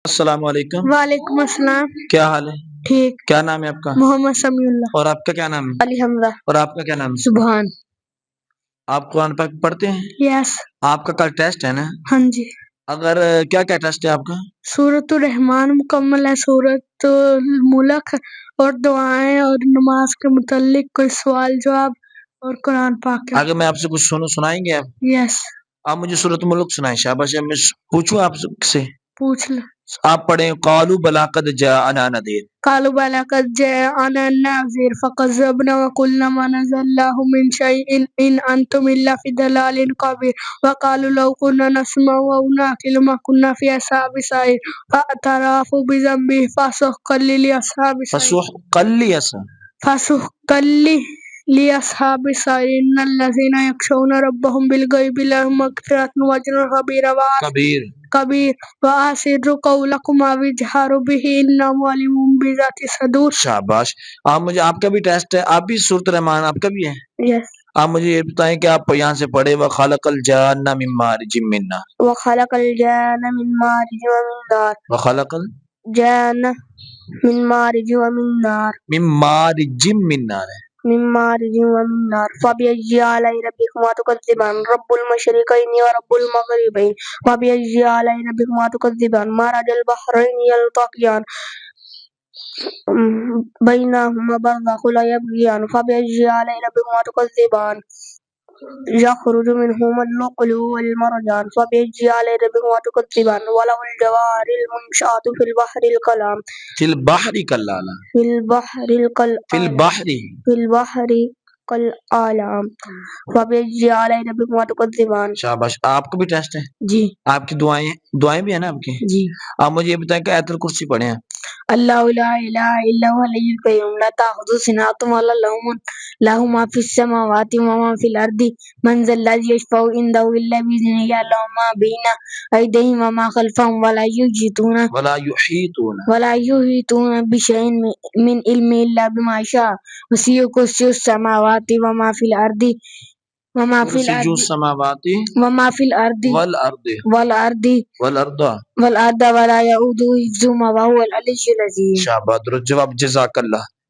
السلام علیکم۔ وعلیکم السلام۔ کیا حال ہے؟ ٹھیک۔ کیا نام ہے آپ کا؟ محمد سمیع اللہ۔ اور آپ کا کیا نام ہے؟ علی حمزہ۔ اور آپ کا کیا نام ہے؟ سبحان۔ آپ قرآن پاک پڑھتے ہیں؟ یس۔ آپ کا کل ٹیسٹ ہے نا؟ ہاں جی۔ اگر کیا کیا ٹیسٹ ہے آپ کا؟ سورۃ الرحمن مکمل ہے، سورۃ الملک اور دعائیں اور نماز کے متعلق کوئی سوال جواب اور قرآن پاک کے۔ اگر میں آپ سے کچھ سنائیں گے آپ؟ یس۔ آپ مجھے سورۃ الملک سنائیں۔ شاباش۔ میں پوچھوں آپ سے؟ پوچھ لو۔ آپ پڑھیں قالوا بلا قد جاءنا نذیر۔ قالوا بلى قد جاءنا النذير فكذبنا وقلنا ما نزل الله من شيء إن أنتم إلا في ضلال كبير وقالوا لو كنا نسمع أو نعقل ما كنا في أصحاب السعير فاعترفوا بذنبهم فسحقا لأصحاب السعير فسحقا لأصحاب السعير إن الذين يخشون ربهم بالغيب لهم مغفرة وأجر كبير وأسروا قولكم أو اجهروا به إنه عليم بذات الصدور۔ شاباش۔ آپ مجھے، آپ کا بھی ٹیسٹ ہے، آپ بھی سورۃ الرحمن آپ کا بھی ہے؟ یس۔ آپ مجھے یہ بتائیں کہ آپ یہاں سے پڑھے وَخَلَقَ الْجَانَّ مِن مَارِجٍ مِّن نَارٍ۔ وخلق الجان من مارج ومن نار۔ وَخَلَقَ جان من مارج ومن نار۔ مِن مَارِجٍ مِّن نَارٍ۔ من مارج ومن نار۔ فبأي آلاء ربكما تكذبان رب المشرقين ورب المغربين فبأي آلاء ربكما تكذبان مرج البحرين يلتقيان بينهما برزخ لا يبغيان فبأي آلاء ربكما تكذبان يخرج منهما اللؤلؤ والمرجان فبأي آلاء ربكما تكذبان وله الجوار المنشآت في البحر الكلام فی البحر کالأعلام۔ في البحر كالأعلام فبأي آلاء ربكما تكذبان۔ شاباش۔ آپ کو بھی ٹیسٹ ہے؟ جی۔ آپ کی دعائیں بھی ہیں نا آپ کی؟ جی۔ آپ مجھے یہ بتائیں کہ آیت الکرسی پڑھیں آپ۔ اللہ لا الہ الا هو الحی القیوم لا تأخذہ سنۃ ولا نوم له ما في السماوات وما في الارض من ذا الذي يشفع عنده الا بإذنه يعلم ما بين أيديهم وما خلفهم ولا يحيطون بشيء من علمه الا بما شاء وسع كرسيه السماوات وما في الارض وما في الارض والارض ولا يؤوده حفظهما وهو العلي العظيم۔ شاباش۔ درست جواب، جزاک اللہ۔